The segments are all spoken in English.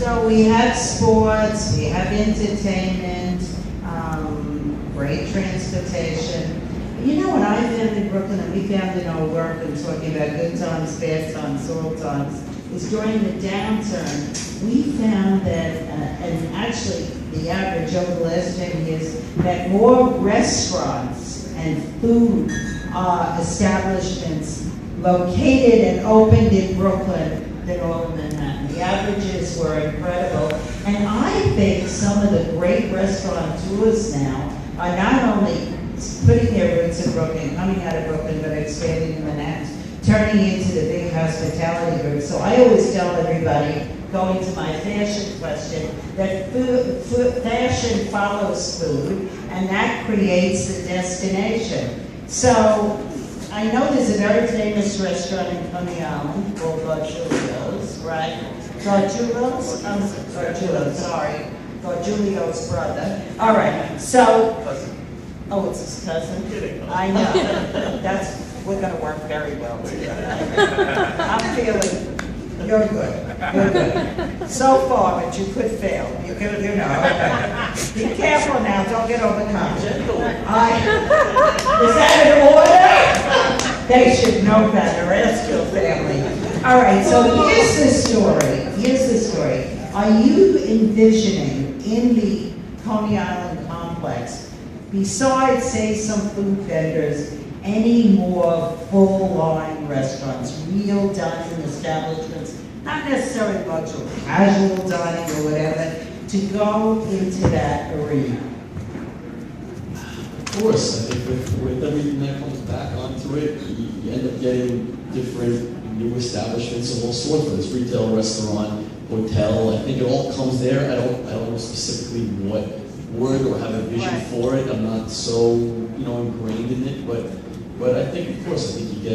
So we have sports, we have entertainment, great transportation. You know what I found in Brooklyn, and we found in our work and talking about good times, bad times, all times, is during the downturn, we found that, and actually the average over the last 10 years, that more restaurants and food establishments located and opened in Brooklyn than all in Manhattan. The averages were incredible. And I think some of the great restaurateurs now are not only putting their roots in Brooklyn, coming out of Brooklyn, but expanding in Manhattan, turning into the big hospitality group. So I always tell everybody, going to my fashion question, that fashion follows food, and that creates the destination. So I know there's a very famous restaurant in Coney Island called Gargiulo's, right? Gargiulo's? Gargiulo's, sorry. Gargiulo's brother. All right, so, oh, it's his cousin? I know. We're going to work very well together. I'm feeling, you're good. You're good. So far, but you could fail. You could, you know. Be careful now. Don't get overconfident. Is that an order? They should know better. Ask your family. All right. So here's the story. Here's the story. Are you envisioning in the Coney Island complex, besides, say, some food vendors, any more full-line restaurants, real dining establishments, not necessarily luxury, casual dining or whatever, to go into that arena? Of course, I think with everything that comes back onto it, you end up getting different new establishments of all sorts, whether it's retail, restaurant, hotel. I think it all comes there. I don't know specifically what word or have a vision for it. I'm not so ingrained in it, but I think, of course, I think you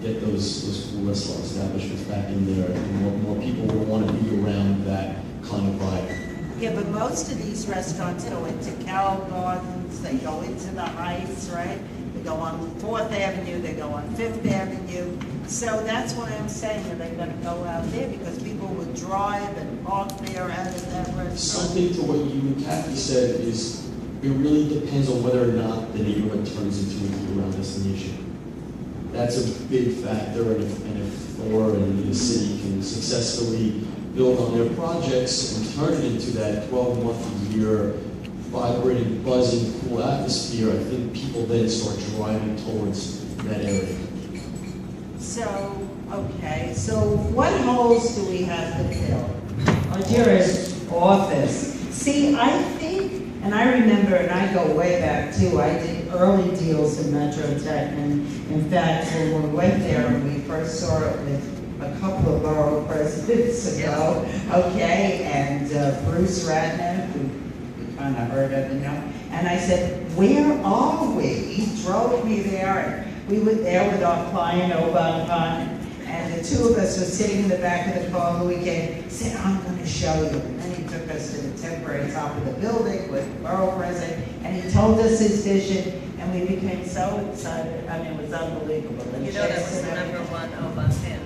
get those cool restaurant establishments back in there, and more people will want to be around that kind of vibe. Yeah, but most of these restaurants go into Carroll Gardens, they go into the Heights, right? They go on 4th Avenue, they go on 5th Avenue. So that's why I'm saying that they're going to go out there, because people would drive and park there out of that restaurant. Something to what you and Kathy said is, it really depends on whether or not the neighborhood turns into a year-round destination. That's a big factor, and if Thor and the city can successfully build on their projects and turn it into that 12-month-a-year, vibrating, buzzing, cool atmosphere, I think people then start driving towards that area. So, okay, so what holes do we have to fill? Argyris office. See, I think, and I remember, and I go way back too, I did early deals in Metro Tech, and in fact, when we went there and we first saw it with a couple of borough presidents ago, okay, and Bruce Ratner, who you kind of heard of, and I said, where are we? He drove me there, and we were there with our client, Obama, and the two of us were sitting in the back of the car when we came. He said, I'm going to show you. And then he took us to the temporary top of the building with the borough president, and he told us his vision, and we became so excited. I mean, it was unbelievable. And you know that was the #1 Obama fan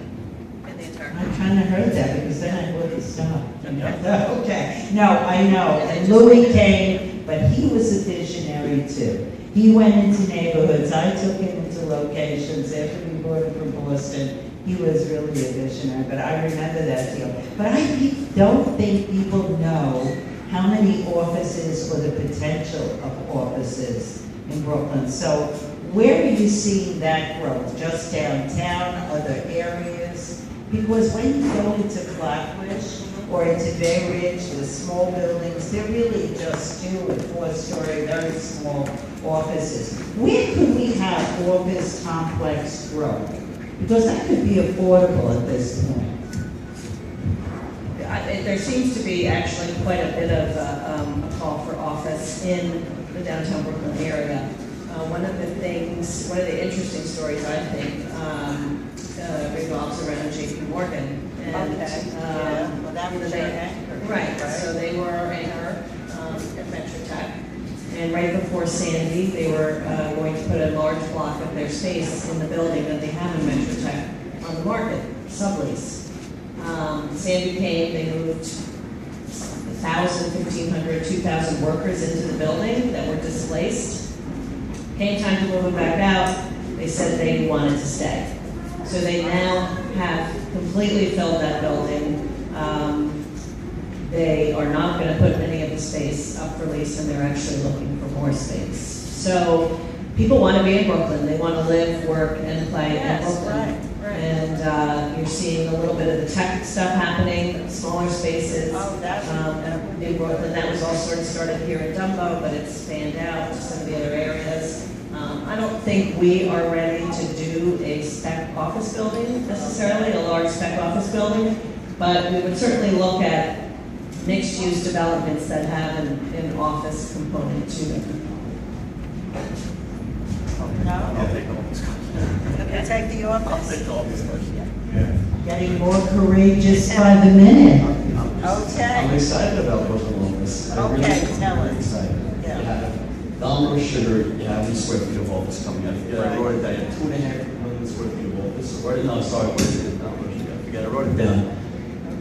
in the entire country. I kind of heard that, because then I bought the stuff. Okay. No, I know. And Louis came, but he was a visionary too. He went into neighborhoods. I took him into locations after we bought him from Boston. He was really a visionary, but I remember that deal. But I don't think people know how many offices or the potential of offices in Brooklyn. So where are you seeing that growth? Just downtown, other areas? Because when you go into Flatbush or into Bay Ridge, the small buildings, they're really just 2- and 4-story, very small offices. Where could we have office complex growth? Because that could be affordable at this point. There seems to be actually quite a bit of a call for office in the downtown Brooklyn area. One of the interesting stories, I think, revolves around JP Morgan. And, Well, that was their anchor. Right, so they were our anchor at Metro Tech. And right before Sandy, they were going to put a large block of their space in the building that they have in Metro Tech on the market, sublease. Sandy came, they moved 1,000, 1,500, 2,000 workers into the building that were displaced. Came time to move them back out, they said they wanted to stay. So they now have completely filled that building. They are not going to put any of the space up for lease, and they're actually looking for more space. So people want to be in Brooklyn. They want to live, work, and play in Brooklyn. Right. And you're seeing a little bit of the tech stuff happening, smaller spaces. Oh, that's in Brooklyn. That was all sort of started here in Dumbo, but it's spanned out to some of the other areas. I don't think we are ready to do a spec office building necessarily, a large spec office building, but we would certainly look at mixed-use developments that have an office component to them. No? I'll take the office. Okay, take the I'll office. take the office question. Getting more courageous by the minute. I'm Okay. excited about Brooklyn office. I really Okay, am tell very us. excited. Yeah. You have Domino Sugar, you have these square feet of office coming out. I wrote it down, you have 2.5 million square feet of office. No, sorry, what is it? Domino Sugar, I forget, I wrote it down. You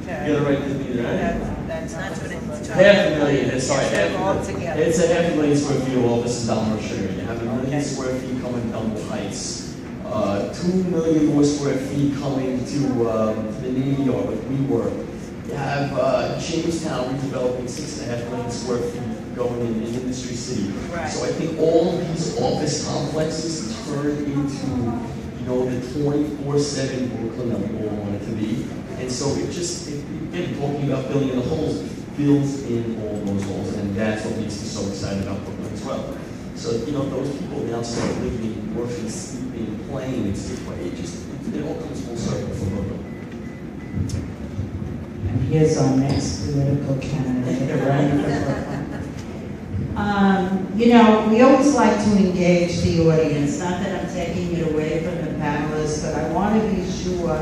Okay. gotta write this meter, right? That's not what it's. Half a million, sorry, Yes, half all a million. together. It's a 500,000 square feet of office in Domino Sugar. You have 1 million Okay. square feet coming to Dumbo Heights. 2 million more square feet coming to the Navy Yard, like we were. You have Jamestown redeveloping 6.5 million square feet going in Industry City. Right. So I think all of these office complexes turn into, the 24/7 Brooklyn that we all want it to be. And so again, talking about filling in the holes, it fills in all those holes, and that's what makes me so excited about Brooklyn as well. So, those people now start living, working, sleeping, playing, it all comes full circle for Brooklyn. And here's our next political candidate running for Brooklyn. We always like to engage the audience. Not that I'm taking it away from the panelists, but I want to be sure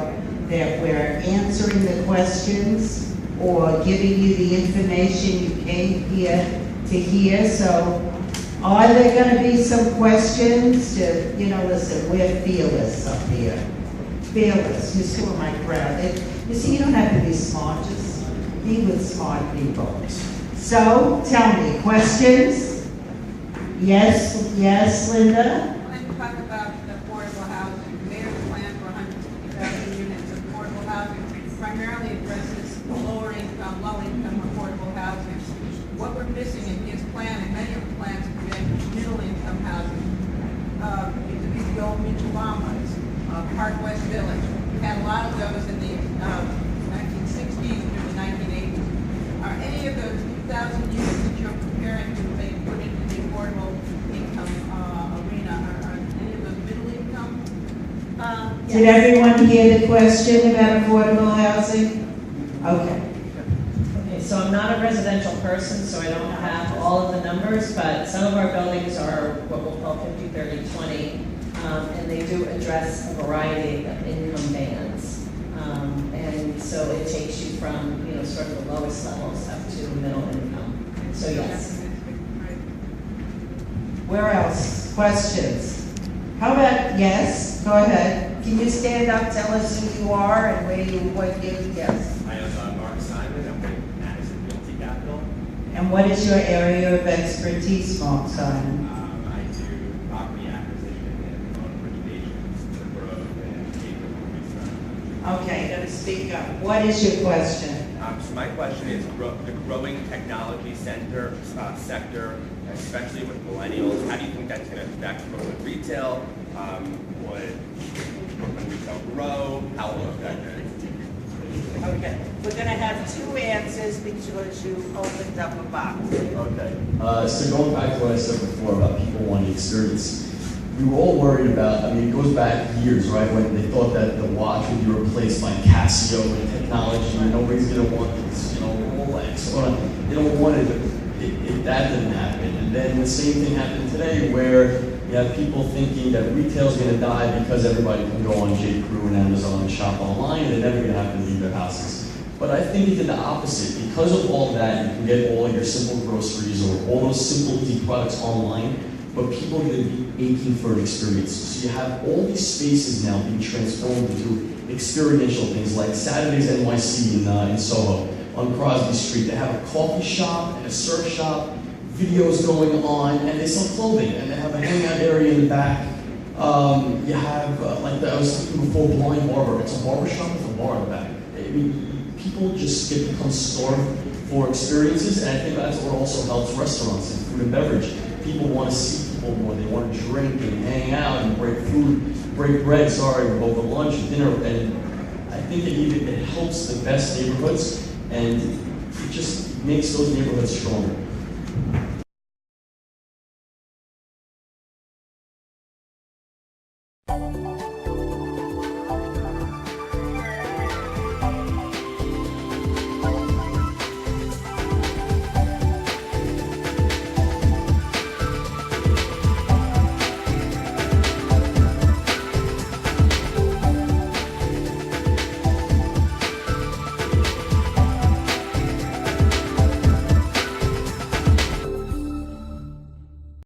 that we're answering the questions or giving you the information you came here to hear. So, are there going to be some questions? Listen, we're fearless up here. Fearless. You saw my crowd. You see, you don't have to be smart. Just be with smart people. So, tell me, questions? Yes, Linda? I'd like to talk about affordable housing. The mayor's plan for 150,000 units of affordable housing primarily addresses lower income, low income affordable housing. What we're missing in his plan, and many of the plans today, is middle income housing. It used to be the old Mitchell Bombers, Park West Village. We had a lot of those in the 1960s through the 1980s. Are any of those 2,000 units that you're preparing to be put into the affordable income arena, are any of those middle income? Did everyone hear the question about affordable housing? Okay. Okay, so I'm not a residential person, so I don't have all of the numbers, but some of our buildings are what we'll call 50, 30, 20, and they do address a variety of income bands. And so it takes you from, sort of the lowest levels up to middle income. So yes. Where else? Questions? How about, yes, go ahead. Can you stand up, tell us who you are and yes. I am Mark Simon. I'm with Madison Realty Capital. And what is your area of expertise, Mark Simon? I do property acquisition and loan originations for Borough and neighborhood. Okay, gonna speak up. What is your question? So my question is the growing technology sector, especially with millennials. How do you think that's going to affect Brooklyn retail? Would Brooklyn retail grow? How will it affect it? Okay, we're gonna have two answers because you opened up a box. Okay. So going back to what I said before about people wanting experience, we were all worried about, it goes back years, right, when they thought that the watch would be replaced by Casio and technology, and nobody's going to want this, Rolex, or they don't want it. That didn't happen. And then the same thing happened today where you have people thinking that retail's going to die because everybody can go on J.Crew and Amazon and shop online, and they're never going to have to leave their houses. But I think it did the opposite. Because of all that, you can get all your simple groceries or all those simple easy products online, but people are going to be aching for an experience. So you have all these spaces now being transformed into experiential things like Saturdays NYC in Soho, on Crosby Street. They have a coffee shop and a surf shop, videos going on, and they sell clothing, and they have a hangout area in the back. You have, like I was speaking before, Blind Barber. It's a barber shop with a bar in the back. I mean, people just become starved for experiences, and I think that's what also helps restaurants and food and beverage. People want to see people more. They want to drink and hang out and break bread, over lunch and dinner. And I think it helps the best neighborhoods, and it just makes those neighborhoods stronger.